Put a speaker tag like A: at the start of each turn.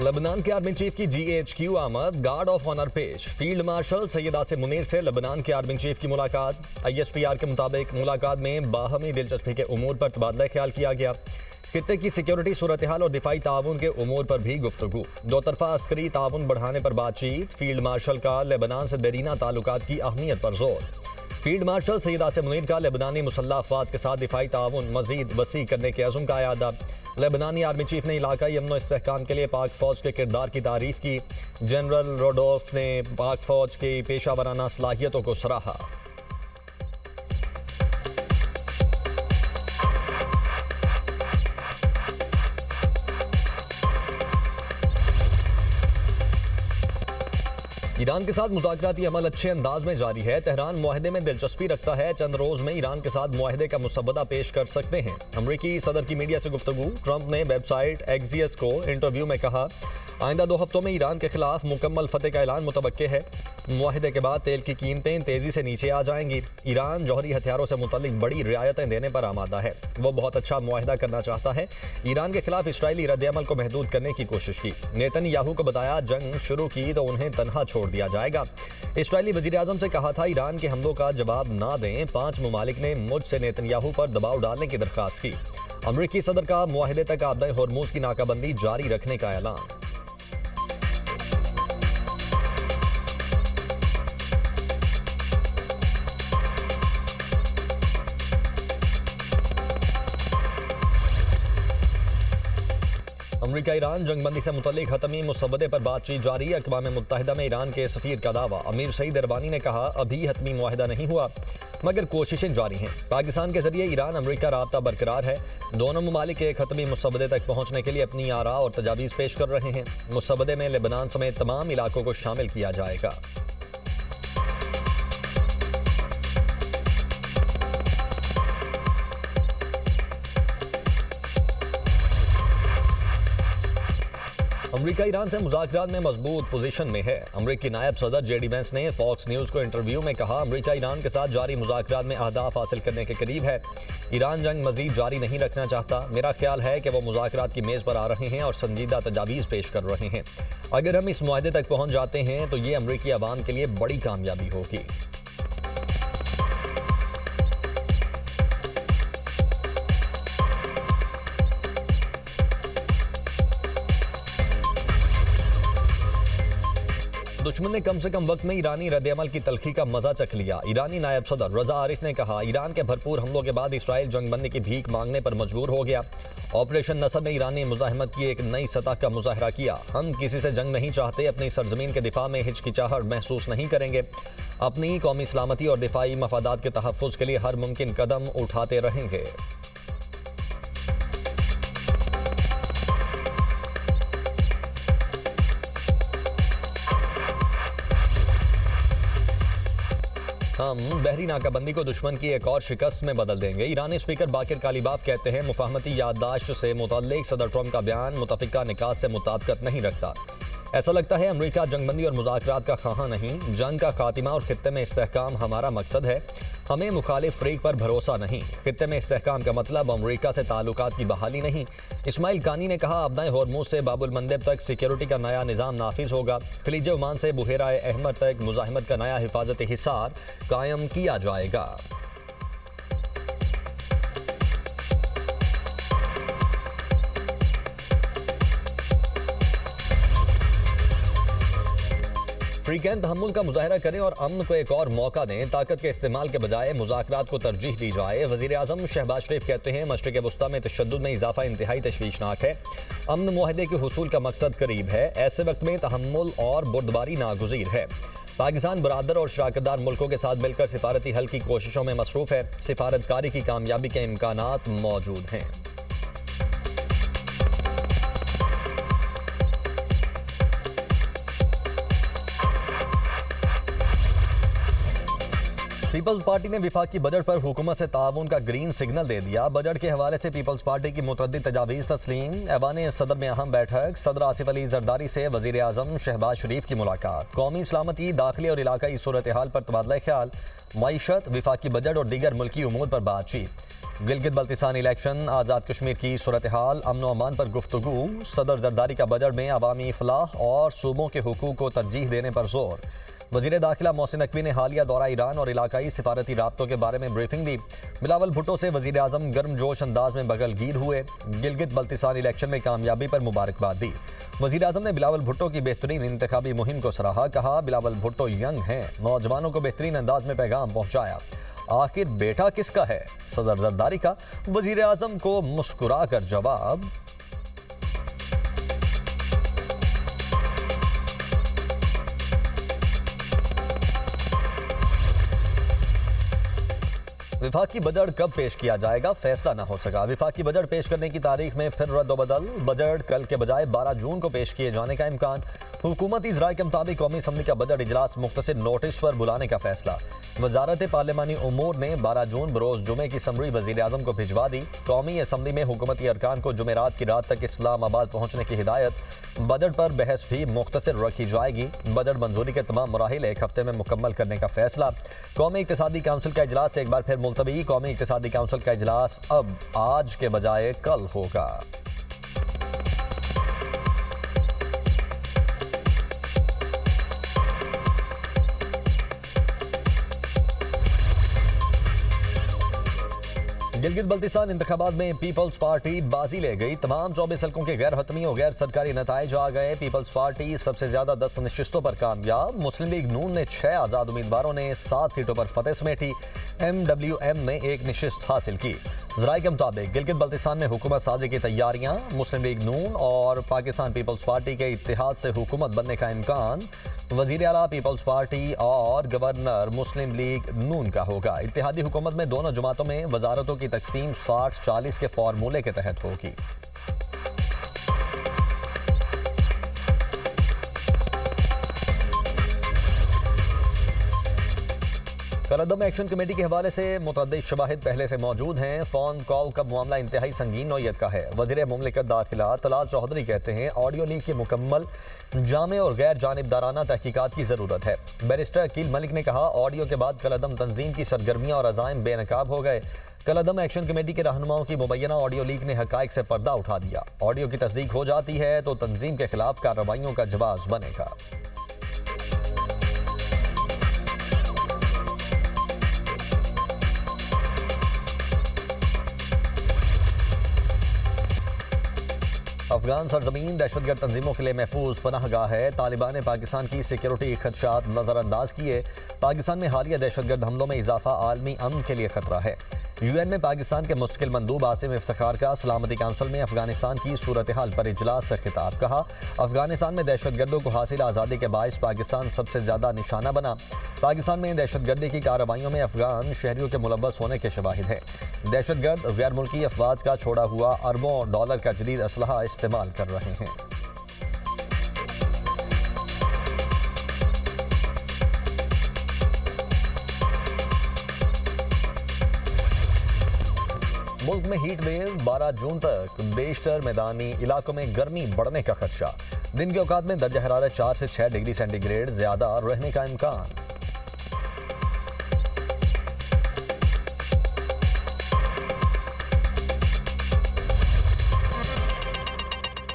A: Lebanon के army chief की GHQ आमद, गार्ड ऑफ ऑनर पेश। फील्ड मार्शल सैयद आसिम मुनीर से लेबनान के आर्मी चीफ की मुलाकात। ISPR के मुताबिक मुलाकात में बाहमी दिलचस्पी के उमूर पर तबादला ख्याल किया गया। खित्ते की सिक्योरिटी सूरत हाल और दिफाई ताउन के उमूर पर भी गुफ्तगू। दो तरफा अस्करी ताउन बढ़ाने पर बातचीत। फील्ड मार्शल का लेबनान से देरीना ताल्लुकात की अहमियत पर जोर। फील्ड मार्शल सैयद आसिम मुनीर का लेबनानी मुसल्लह अफवाज के साथ दिफाई ताउन मजीद वसी करने के अज़्म का यादा। लेबनानी आर्मी चीफ ने इलाकाई अमन इस्तेहकाम के लिए पाक फौज के किरदार की तारीफ की। जनरल रोडोल्फ ने पाक फौज की पेशा वराना सलाहियतों को सराहा। ईरान के साथ मुज़ाकराती अमल अच्छे अंदाज में जारी है। तेहरान मुआहदे में दिलचस्पी रखता है। चंद रोज में ईरान के साथ मुआहदे का मुसव्वदा पेश कर सकते हैं। अमरीकी सदर की मीडिया से गुफ्तगू। ट्रंप ने वेबसाइट एक्सियस को इंटरव्यू में कहा, आइंदा 2 हफ्तों में ईरान के खिलाफ मुकम्मल फतेह का ऐलान मुतवक्के है। मुआहदे के बाद तेल की कीमतें तेजी से नीचे आ जाएंगी। ईरान जौहरी हथियारों से मुतल्लिक बड़ी रियायतें देने पर आमादा है। वो बहुत अच्छा मुआहदा करना चाहता है। ईरान के खिलाफ इस्राइली रद्द-ए-अमल को महदूद करने की कोशिश की। नेतन्याहू को बताया जंग शुरू की तो उन्हें तनहा छोड़ दिया जाएगा। इस्राइली वज़ीर-ए-आज़म से कहा था ईरान के हमलों का जवाब ना दें। 5 ममालिक ने मुझसे नेतन्याहू पर दबाव डालने की दरख्वास्त की। अमरीकी सदर का मुआहदे तक आबदाए होर्मुज की नाकाबंदी जारी रखने का ऐलान। अमरीका ईरान जंगबंदी से मुतल्लिक हतमी मुसव्वदे पर बातचीत जारी। अक़वाम मुत्तहिदा में ईरान के सफ़ीर का दावा। अमीर सईद इरबानी ने कहा, अभी हतमी मुआहदा नहीं हुआ मगर कोशिशें जारी हैं। पाकिस्तान के जरिए ईरान अमरीका राब्ता बरकरार है। दोनों ममालिक एक हतमी मुसव्वदे तक पहुँचने के लिए अपनी आरा और तजावीज़ पेश कर रहे हैं। मुसव्वदे में लेबनान समेत तमाम इलाकों को शामिल किया जाएगा। अमरीका ईरान से मुज़ाकरात में मजबूत पोजीशन में है। अमरीकी नायब सदर JD वेंस ने फॉक्स न्यूज़ को इंटरव्यू में कहा, अमरीका ईरान के साथ जारी मुज़ाकरात में अहदाफ हासिल करने के करीब है। ईरान जंग मजीद जारी नहीं रखना चाहता। मेरा ख्याल है कि वो मुज़ाकरात की मेज़ पर आ रहे हैं और संजीदा तजावीज़ पेश कर रहे हैं। अगर हम इस मुआहदे तक पहुँच जाते हैं तो ये अमरीकी अवाम के लिए बड़ी कामयाबी होगी। दुश्मन ने कम से कम वक्त में ईरानी रद्द-ए-अमल की तलखी का मजा चख लिया। ईरानी नायब सदर रजा आरिफ ने कहा, ईरान के भरपूर हमलों के बाद इसराइल जंगबंदी की भीख मांगने पर मजबूर हो गया। ऑपरेशन नसर ने ईरानी मुजाहिमत की एक नई सतह का मुजाहरा किया। हम किसी से जंग नहीं चाहते, अपनी सरजमीन के दिफा में हिचकिचाहट महसूस नहीं करेंगे, अपनी कौमी सलामती और दिफाई मफादात के तहफ़्फ़ुज़ के लिए हर मुमकिन कदम उठाते रहेंगे। हम बहरी नाकाबंदी को दुश्मन की एक और शिकस्त में बदल देंगे। ईरानी स्पीकर बाकिर कालीबाफ कहते हैं, मुफाहमती याददाश्त से मुतल्लिक सदर ट्रंप का बयान मुतफ़िका निकात से मुताबिकत नहीं रखता। ऐसा लगता है अमरीका जंगबंदी और मुज़ाकरात का ख़्वाह नहीं, जंग का खात्मा और खित्ते में इस्तेहकाम हमारा मकसद है। हमें मुखालिफ फ़रीक पर भरोसा नहीं। खित्ते में इस्तेहकाम का मतलब अमरीका से ताल्लुकात की बहाली नहीं। इस्माइल कानी ने कहा, आबदाए होर्मुज से बाबुल मंदेब तक सिक्योरिटी का नया निज़ाम नाफिज होगा। खलीज ओमान से बुहेरा अहमर तक मुजाहिमत का नया हिफाजती हिसार कायम किया जाएगा। फ्रीकैन तहम्मुल का मुजाहरा करें और अमन को एक और मौका दें। ताकत के इस्तेमाल के बजाय मुज़ाकरात को तरजीह दी जाए। वज़ीर-ए-आज़म शहबाज शरीफ कहते हैं, मशरिक़ वुस्ता में तशद्दुद में इजाफा इंतहाई तशवीशनाक है। अमन मुआहदे के हुसूल का मकसद करीब है। ऐसे वक्त में तहम्मुल और बुर्दबारी नागुज़ीर है। पाकिस्तान बरादर और शराकतदार मुल्कों के साथ मिलकर सिफारती हल की कोशिशों में मसरूफ़ है। सिफारतकारी की कामयाबी के इम्कानात मौजूद हैं। पीपल्स पार्टी ने विफाकी बजट पर हुकूमत से ताउन का ग्रीन सिग्नल दे दिया। बजट के हवाले से पीपल्स पार्टी की मुतअद्दिद तजावीज़ तस्लीम। ऐवान सदर में अहम बैठक। सदर आसिफ अली जरदारी से वज़ीर-ए-आज़म शहबाज शरीफ की मुलाकात। कौमी सलामती, दाखिली और इलाकाई सूरत हाल पर तबादला ख्याल। मईशत, विफाकी बजट और दीगर मुल्की उमूर पर बातचीत। गिलगित बल्तिस्तान इलेक्शन, आज़ाद कश्मीर की सूरत हाल, अमन अमान पर गुफ्तगू, सदर जरदारी का बजट में अवामी इफलाह और सूबों के हुकूक को तरजीह देने पर जोर। वजीर दाखिला मोहसिन नकवी ने हालिया दौरा ईरान और इलाकाई सिफारती राब्तों के बारे में ब्रीफिंग दी। बिलावल भुट्टो से वजीर आजम गर्मजोश अंदाज में बगलगीर हुए। गिलगित बल्तिस्तान इलेक्शन में कामयाबी पर मुबारकबाद दी। वजीर आजम ने बिलावल भुट्टो की बेहतरीन इंतखाबी मुहिम को सराहा। कहा, बिलावल भुट्टो यंग हैं, नौजवानों को बेहतरीन अंदाज में पैगाम पहुंचाया। आखिर बेटा किसका है? सदर जरदारी का। वजीर आजम को मुस्कुरा कर जवाब। विफाकी बजट कब पेश किया जाएगा, फैसला न हो सका। विफाकी बजट पेश करने की तारीख में फिर रद्द-ओ-बदल। बजट कल के बजाय 12 जून को पेश किए जाने का इम्कान। हुकूमती ज़राए के मुताबिक कौमी असम्बली का बजट इजलास मुख्तसर नोटिस पर बुलाने का फैसला। वजारत पार्लिमानी उमूर ने 12 जून बरोज़ जुमे की समरी वज़ीर आज़म को भिजवा दी। कौमी असम्बली में हुकूमती अरकान को जुमेरात की रात तक इस्लामाबाद पहुँचने की हिदायत। बजट पर बहस भी मुख्तसर रखी जाएगी। बजट मंजूरी के तमाम मराहिल एक हफ्ते में मुकम्मल करने का फैसला। कौमी इक़्तिसादी काउंसिल का इजलास एक बार फिर मुलतवी। कौमी इक़्तिसादी काउंसिल का इजलास अब आज के बजाय कल होगा। गिलगित बल्तिस्तान इंतखाबात में पीपल्स पार्टी बाजी ले गई। तमाम 24 हल्कों के गैर हतमी और गैर सरकारी नताइज आ गए। पीपल्स पार्टी सबसे ज्यादा 10 नशिस्तों पर कामयाब। मुस्लिम लीग नून ने 6 आज़ाद उम्मीदवारों ने 7 सीटों पर फतेह समेटी। MWM ने 1 नशिस्त हासिल की। ज़राए के मुताबिक गिलगित बल्तिस्तान में हुकूमत साजी की तैयारियां। मुस्लिम लीग नून और पाकिस्तान पीपल्स पार्टी के इत्तेहाद से हुकूमत बनने का इम्कान। वज़ीर आला पीपल्स पार्टी और गवर्नर मुस्लिम लीग नून का होगा। इत्तेहादी हुकूमत में दोनों जमातों में वजारतों की तकसीम 60-40 के फार्मूले के तहत होगी। कलअदम एक्शन कमेटी के हवाले से मुतअद्दिद शवाहिद पहले से मौजूद हैं। फ़ोन कॉल का मामला इंतहाई संगीन नौयत का है। वज़ीर मुमलिकत दाखिला तलाल चौधरी कहते हैं, ऑडियो लीक की मुकम्मल, जामे और गैर जानिबदाराना तहकीकात की ज़रूरत है। बैरिस्टर अकील मलिक ने कहा, ऑडियो के बाद कलअदम तंजीम की सरगर्मियाँ और अज़ाइम बेनकाब हो गए। कलअदम एक्शन कमेटी के रहनुमाओं की मुबैना ऑडियो लीक ने हक़ाइक़ से पर्दा उठा दिया। ऑडियो की तस्दीक हो जाती है तो तंजीम के खिलाफ कार्रवाइयों का जवाब बनेगा। अफगान सरजमीन दहशतगर्द तंजीमों के लिए महफूज पनाहगाह है। तालिबान ने पाकिस्तान की सिक्योरिटी खदशात नज़रअंदाज किए। पाकिस्तान में हालिया दहशतगर्द हमलों में इजाफा आलमी अमन के लिए खतरा है। UN में पाकिस्तान के मुस्तकिल मंदूब आसिम इफ्तिखार का सलामती काउंसिल में अफगानिस्तान की सूरत हाल पर इजलास से खिताब। कहा, अफगानिस्तान में दहशतगर्दों को हासिल आज़ादी के बायस पाकिस्तान सबसे ज़्यादा निशाना बना। पाकिस्तान में दहशतगर्दी की कार्रवाइयों में अफगान शहरियों के मुलव्वस होने के शवाहिद है। दहशतगर्द गैर मुल्की अफवाज का छोड़ा हुआ अरबों डॉलर का जदीद असलहा इस्तेमाल कर रहे हैं। मुल्क में हीट वेव 12 जून तक बेशतर मैदानी इलाकों में गर्मी बढ़ने का खदशा। दिन के औकात में दर्जा हरारत 4 से 6 डिग्री सेंटीग्रेड ज्यादा रहने का इम्कान।